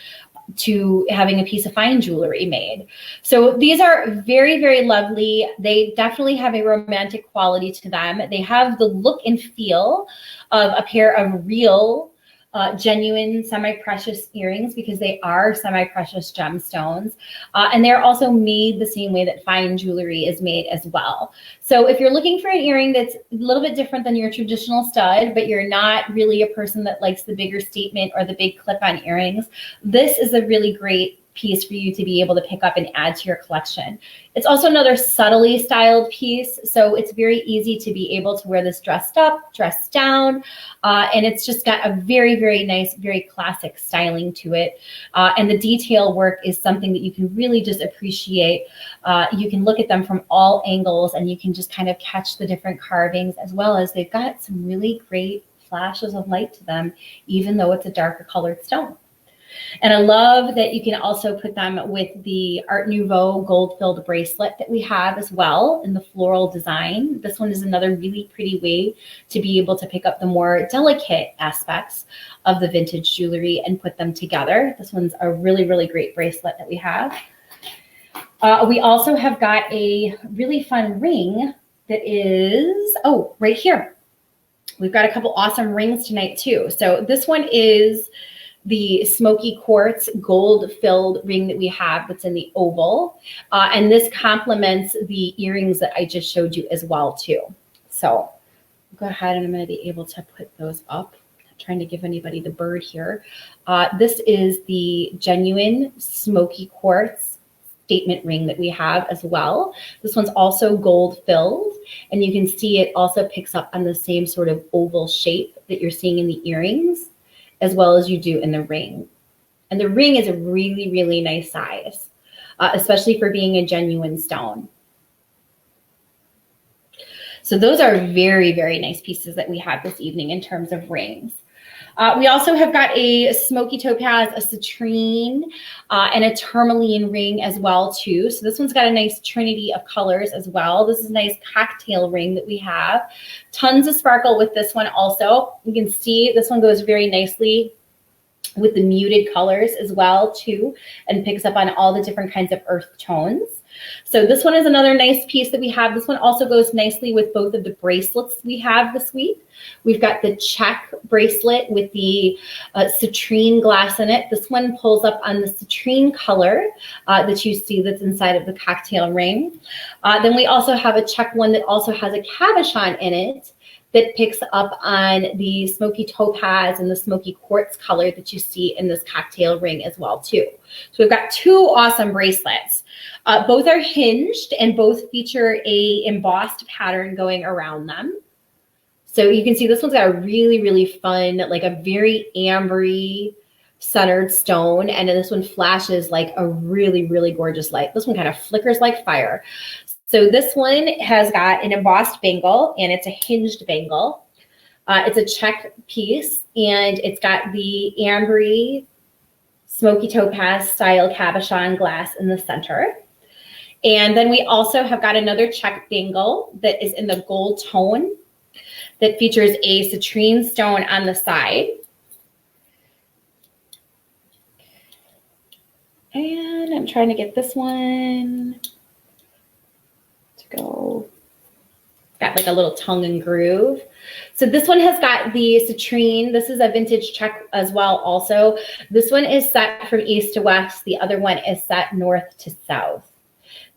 to having a piece of fine jewelry made. So these are very, very lovely. They definitely have a romantic quality to them. They have the look and feel of a pair of real genuine semi-precious earrings because they are semi-precious gemstones. And they're also made the same way that fine jewelry is made as well. So if you're looking for an earring that's a little bit different than your traditional stud, but you're not really a person that likes the bigger statement or the big clip-on earrings, this is a really great piece for you to be able to pick up and add to your collection. It's also another subtly styled piece, so it's very easy to be able to wear this dressed up, dressed down, and it's just got a very, very nice, very classic styling to it. And the detail work is something that you can really just appreciate. You can look at them from all angles and you can just kind of catch the different carvings, as well as they've got some really great flashes of light to them, even though it's a darker colored stone. And I love that you can also put them with the Art Nouveau gold-filled bracelet that we have as well in the floral design. This one is another really pretty way to be able to pick up the more delicate aspects of the vintage jewelry and put them together. This one's a really, really great bracelet that we have. We also have got a really fun ring that is, oh, right here. We've got a couple awesome rings tonight too. So this one is the smoky quartz gold filled ring that we have that's in the oval. And this complements the earrings that I just showed you as well too. So go ahead and I'm going to be able to put those up. I'm trying to give anybody the bird here. This is the genuine smoky quartz statement ring that we have as well. This one's also gold filled, and you can see it also picks up on the same sort of oval shape that you're seeing in the earrings, as well as you do in the ring. And the ring is a really, really nice size, especially for being a genuine stone. So those are very, very nice pieces that we have this evening in terms of rings. We also have got a smoky topaz, a citrine, and a tourmaline ring as well too. So this one's got a nice trinity of colors as well. This is a nice cocktail ring that we have. Tons of sparkle with this one also. You can see this one goes very nicely with the muted colors as well too, and picks up on all the different kinds of earth tones. So this one is another nice piece that we have. This one also goes nicely with both of the bracelets we have this week. We've got the check bracelet with the citrine glass in it. This one pulls up on the citrine color that you see that's inside of the cocktail ring. Then we also have a check one that also has a cabochon in it that picks up on the smoky topaz and the smoky quartz color that you see in this cocktail ring as well too. So we've got two awesome bracelets. Both are hinged and both feature a embossed pattern going around them. So you can see this one's got a really, really fun, like a very ambery centered stone. And then this one flashes like a really, really gorgeous light. This one kind of flickers like fire. So this one has got an embossed bangle and it's a hinged bangle. It's a check piece and it's got the ambery smoky topaz style cabochon glass in the center. And then we also have got another check bangle that is in the gold tone that features a citrine stone on the side. And I'm trying to get this one to go. Got like a little tongue and groove. So this one has got the citrine. This is a vintage check as well also. This one is set from east to west. The other one is set north to south.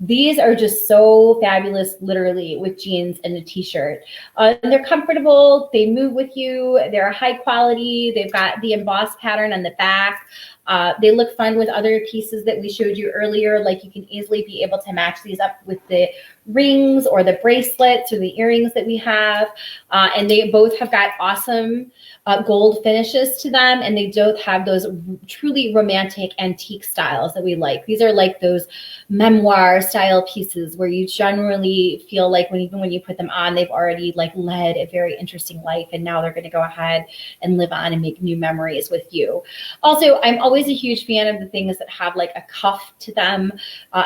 These are just so fabulous, literally, with jeans and a t-shirt. And they're comfortable. They move with you. They're high quality. They've got the embossed pattern on the back. They look fun with other pieces that we showed you earlier. Like you can easily be able to match these up with the rings or the bracelets or the earrings that we have. And they both have got awesome gold finishes to them. And they both have those truly romantic antique styles that we like. These are like those memoir style pieces where you generally feel like even when you put them on, they've already like led a very interesting life. And now they're going to go ahead and live on and make new memories with you. Also, I'm always a huge fan of the things that have like a cuff to them.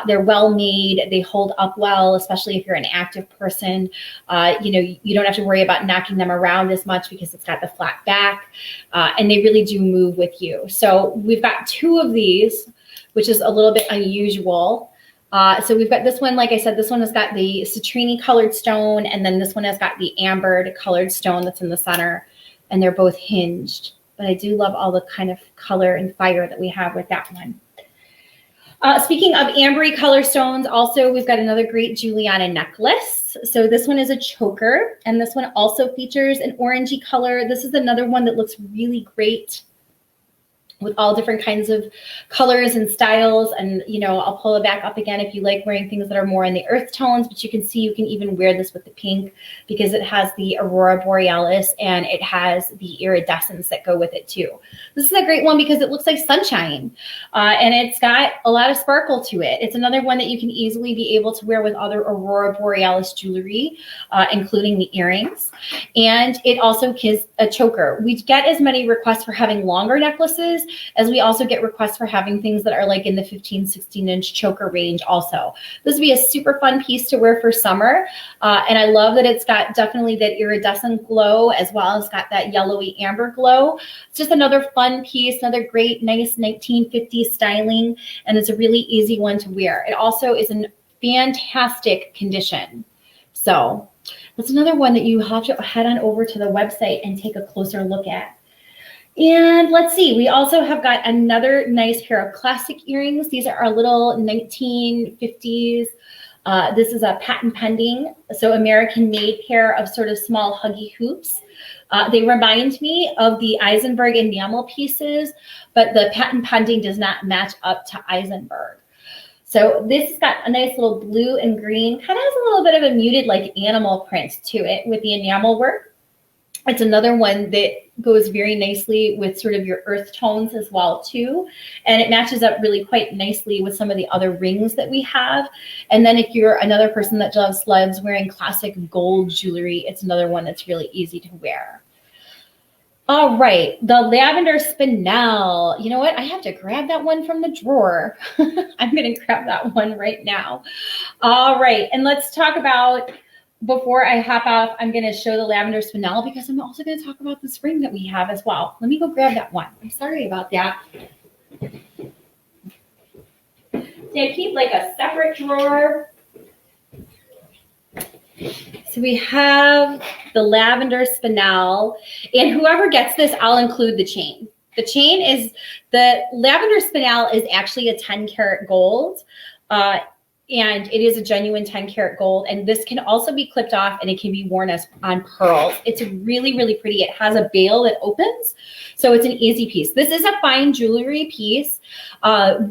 They're well made. They hold up well, especially if you're an active person. You don't have to worry about knocking them around as much because it's got the flat back, and they really do move with you. So we've got two of these, which is a little bit unusual. So we've got this one, like I said, this one has got the citrine colored stone, and then this one has got the ambered colored stone that's in the center, and they're both hinged. But I do love all the kind of color and fire that we have with that one. Speaking of ambery color stones, also we've got another great Juliana necklace. So this one is a choker, and this one also features an orangey color. This is another one that looks really great with all different kinds of colors and styles. And, I'll pull it back up again if you like wearing things that are more in the earth tones, but you can see you can even wear this with the pink because it has the aurora borealis and it has the iridescence that go with it too. This is a great one because it looks like sunshine, and it's got a lot of sparkle to it. It's another one that you can easily be able to wear with other aurora borealis jewelry, including the earrings. And it also is a choker. We get as many requests for having longer necklaces as we also get requests for having things that are like in the 15, 16-inch choker range also. This would be a super fun piece to wear for summer. And I love that it's got definitely that iridescent glow as well as got that yellowy amber glow. It's just another fun piece, another great, nice 1950s styling. And it's a really easy one to wear. It also is in fantastic condition. So that's another one that you have to head on over to the website and take a closer look at. And let's see, we also have got another nice pair of classic earrings. These are our little 1950s. This is a patent pending, so American made pair of sort of small huggy hoops. They remind me of the Eisenberg enamel pieces, but the patent pending does not match up to Eisenberg. So this has got a nice little blue and green, kind of has a little bit of a muted like animal print to it with the enamel work. It's another one that goes very nicely with sort of your earth tones as well too. And it matches up really quite nicely with some of the other rings that we have. And then if you're another person that loves wearing classic gold jewelry, it's another one that's really easy to wear. All right, the lavender spinel. You know what? I have to grab that one from the drawer. I'm going to grab that one right now. All right, and let's talk about, before I hop off, I'm going to show the lavender spinel because I'm also going to talk about the spring that we have as well. Let me go grab that one. I'm sorry about that. See, I keep like a separate drawer. So we have the lavender spinel, and whoever gets this, I'll include the chain. The chain is, the lavender spinel is actually a 10 karat gold. And it is a genuine 10 karat gold. And this can also be clipped off and it can be worn as on pearls. It's really, really pretty. It has a bail that opens. So it's an easy piece. This is a fine jewelry piece.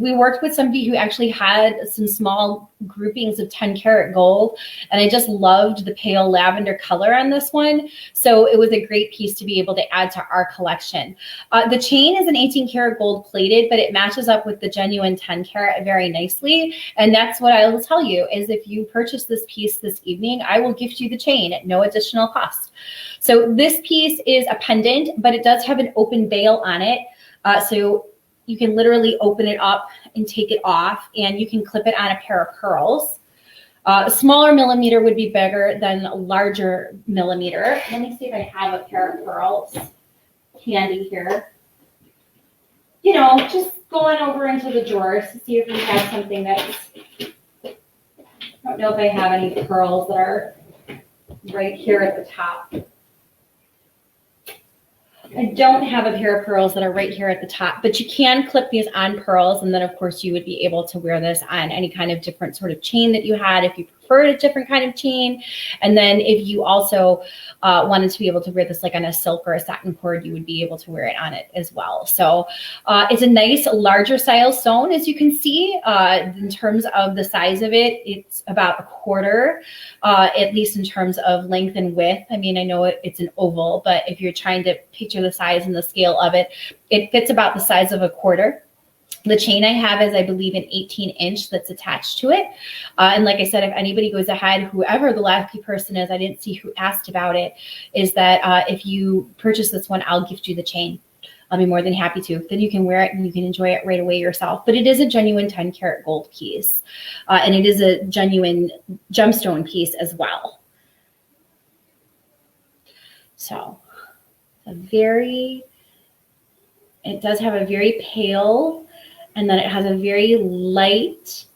We worked with somebody who actually had some small groupings of 10 karat gold. And I just loved the pale lavender color on this one. So it was a great piece to be able to add to our collection. The chain is an 18 karat gold plated, but it matches up with the genuine 10 karat very nicely. And that's what I will tell you is if you purchase this piece this evening, I will gift you the chain at no additional cost. So this piece is a pendant, but it does have an open bail on it. So you can literally open it up and take it off, and you can clip it on a pair of pearls. A smaller millimeter would be bigger than a larger millimeter. Let me see if I have a pair of pearls handy here. You know, just going over into the drawers to see if we have something that's, I don't know if I have any pearls that are right here at the top. I don't have a pair of pearls that are right here at the top, but you can clip these on pearls. And then of course you would be able to wear this on any kind of different sort of chain that you had if you preferred a different kind of chain. And then if you also wanted to be able to wear this like on a silk or a satin cord, you would be able to wear it on it as well. So it's a nice larger style stone, as you can see. In terms of the size of it, it's about a quarter, at least in terms of length and width. I mean, I know it's an oval, but if you're trying to picture the size and the scale of it, it fits about the size of a quarter. The chain I have is, I believe, an 18-inch that's attached to it. And like I said, if anybody goes ahead, whoever the lucky person is, I didn't see who asked about it, is that if you purchase this one, I'll gift you the chain. I'll be more than happy to. Then you can wear it and you can enjoy it right away yourself. But it is a genuine 10 karat gold piece. And it is a genuine gemstone piece as well. So it does have a very pale, and then it has a very light,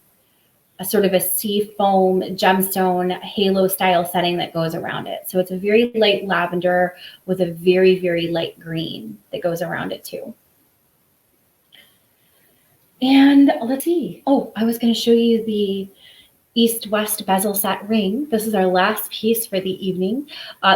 a sort of a sea foam gemstone halo style setting that goes around it. So it's a very light lavender with a very, very light green that goes around it too. And let's see. Oh, I was going to show you the east-west bezel set ring. This is our last piece for the evening.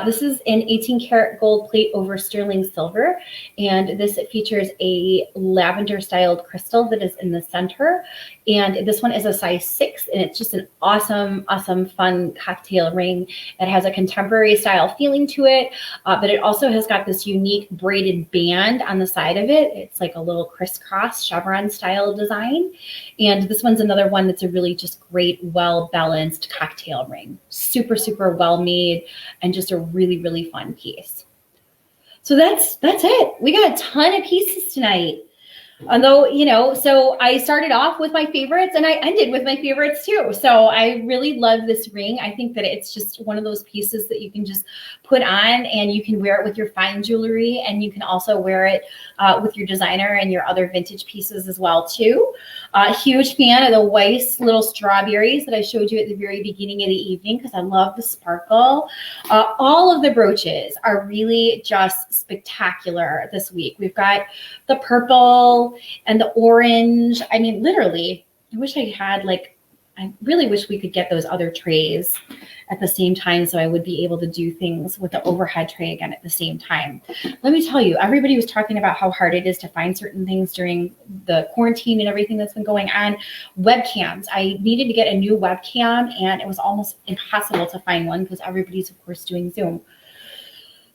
This is an 18 karat gold plate over sterling silver, and this features a lavender styled crystal that is in the center. And this one is a size 6, and it's just an awesome, fun cocktail ring. It has a contemporary style feeling to it, but it also has got this unique braided band on the side of it. It's like a little crisscross chevron style design. And this one's another one that's a really just great, well-balanced cocktail ring. Super, super well made, and just a really, really fun piece. So that's it. We got a ton of pieces tonight. Although, you know, so I started off with my favorites and I ended with my favorites too. So I really love this ring. I think that it's just one of those pieces that you can just put on and you can wear it with your fine jewelry, and you can also wear it with your designer and your other vintage pieces as well too. Huge fan of the Weiss little strawberries that I showed you at the very beginning of the evening because I love the sparkle. All of the brooches are really just spectacular this week. We've got the purple and the orange. I mean, literally, I wish I had I really wish we could get those other trays at the same time so I would be able to do things with the overhead tray again at the same time. Let me tell you, everybody was talking about how hard it is to find certain things during the quarantine and everything that's been going on. Webcams. I needed to get a new webcam, and it was almost impossible to find one because everybody's, of course, doing Zoom.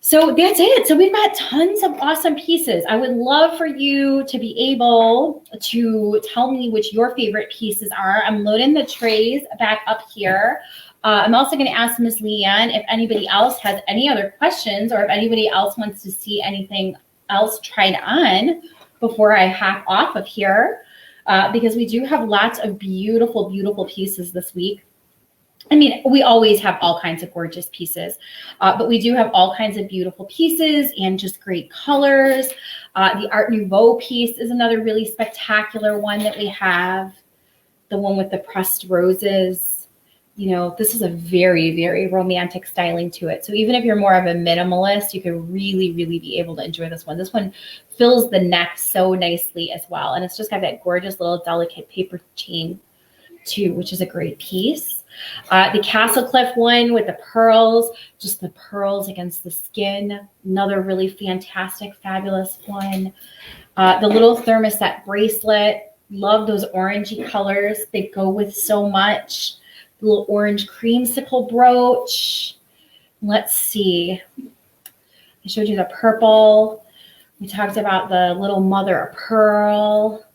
So that's it. So we've got tons of awesome pieces. I would love for you to be able to tell me which your favorite pieces are. I'm loading the trays back up here. I'm also going to ask Miss Leanne if anybody else has any other questions, or if anybody else wants to see anything else tried on before I hop off of here, because we do have lots of beautiful, beautiful pieces this week. I mean, we always have all kinds of gorgeous pieces, but we do have all kinds of beautiful pieces and just great colors. The Art Nouveau piece is another really spectacular one that we have. The one with the pressed roses. You know, this is a very, very romantic styling to it. So even if you're more of a minimalist, you can really, really be able to enjoy this one. This one fills the neck so nicely as well. And it's just got that gorgeous little delicate paper chain too, which is a great piece. The Castle Cliff one with the pearls, just the pearls against the skin. Another really fantastic, fabulous one. The little thermostat bracelet. Love those orangey colors. They go with so much. The little orange creamsicle brooch. Let's see. I showed you the purple. We talked about the little mother of pearl.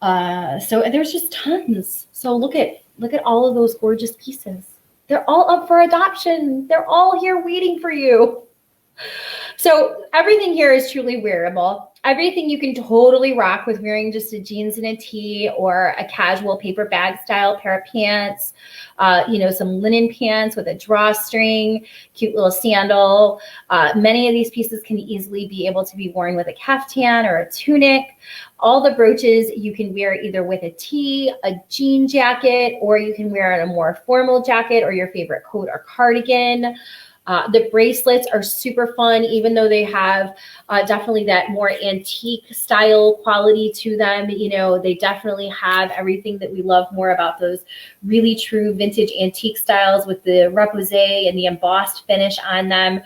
So there's just tons. So look at all of those gorgeous pieces. They're all up for adoption. They're all here waiting for you. So everything here is truly wearable. Everything you can totally rock with wearing just a jeans and a tee, or a casual paper bag style pair of pants, you know, some linen pants with a drawstring, cute little sandal. Many of these pieces can easily be able to be worn with a caftan or a tunic. All the brooches you can wear either with a tee, a jean jacket, or you can wear a more formal jacket or your favorite coat or cardigan. The bracelets are super fun, even though they have definitely that more antique style quality to them. You know, they definitely have everything that we love more about those really true vintage antique styles with the repose and the embossed finish on them.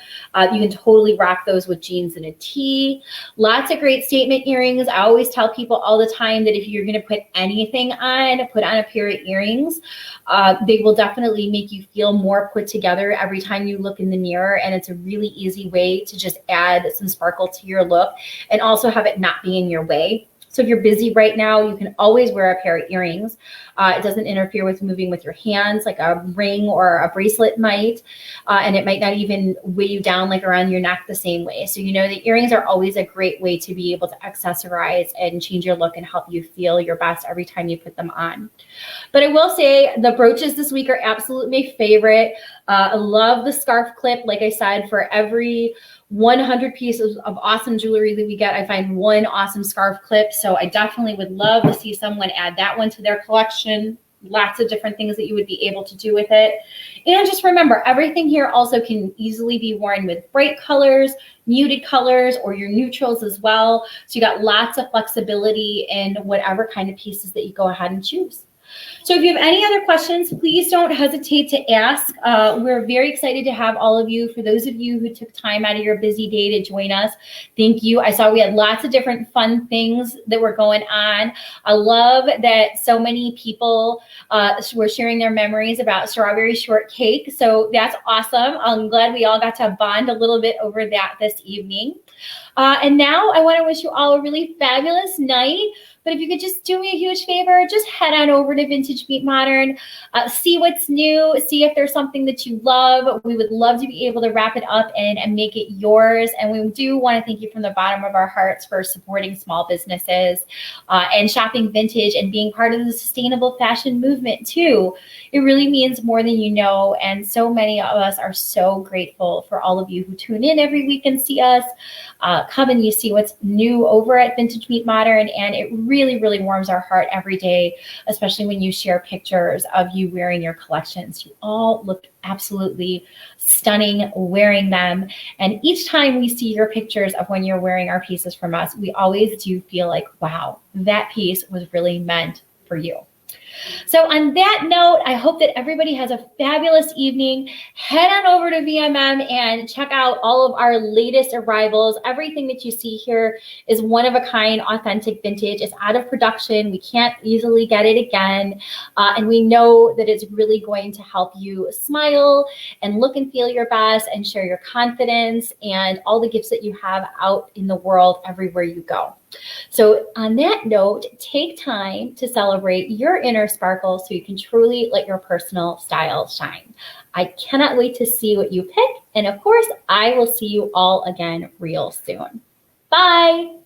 You can totally rock those with jeans and a tee. Lots of great statement earrings. I always tell people all the time that if you're going to put anything on, put on a pair of earrings. They will definitely make you feel more put together every time you look in the mirror, and it's a really easy way to just add some sparkle to your look and also have it not be in your way. So if you're busy right now, you can always wear a pair of earrings. It doesn't interfere with moving with your hands like a ring or a bracelet might, and it might not even weigh you down like around your neck the same way. So, you know, the earrings are always a great way to be able to accessorize and change your look and help you feel your best every time you put them on. But I will say the brooches this week are absolutely my favorite. I love the scarf clip. Like I said, for every 100 pieces of awesome jewelry that we get, I find one awesome scarf clip. So I definitely would love to see someone add that one to their collection. Lots of different things that you would be able to do with it. And just remember, everything here also can easily be worn with bright colors, muted colors, or your neutrals as well. So you got lots of flexibility in whatever kind of pieces that you go ahead and choose. So if you have any other questions, please don't hesitate to ask. We're very excited to have all of you. For those of you who took time out of your busy day to join us, thank you. I saw we had lots of different fun things that were going on. I love that so many people were sharing their memories about strawberry shortcake. So that's awesome. I'm glad we all got to bond a little bit over that this evening. And now I want to wish you all a really fabulous night. But if you could just do me a huge favor, just head on over to Vintage Meet Modern, see what's new, see if there's something that you love. We would love to be able to wrap it up and make it yours. And we do want to thank you from the bottom of our hearts for supporting small businesses and shopping vintage and being part of the sustainable fashion movement too. It really means more than you know. And so many of us are so grateful for all of you who tune in every week and see us. Come and you see what's new over at Vintage Meet Modern, and it really, really warms our heart every day, especially when you share pictures of you wearing your collections. You all look absolutely stunning wearing them, and each time we see your pictures of when you're wearing our pieces from us, we always do feel like, wow, that piece was really meant for you. So on that note, I hope that everybody has a fabulous evening. Head on over to VMM and check out all of our latest arrivals. Everything that you see here is one of a kind, authentic vintage. It's out of production. We can't easily get it again. And we know that it's really going to help you smile and look and feel your best and share your confidence and all the gifts that you have out in the world everywhere you go. So on that note, take time to celebrate your inner sparkle so you can truly let your personal style shine. I cannot wait to see what you pick. And of course, I will see you all again real soon. Bye.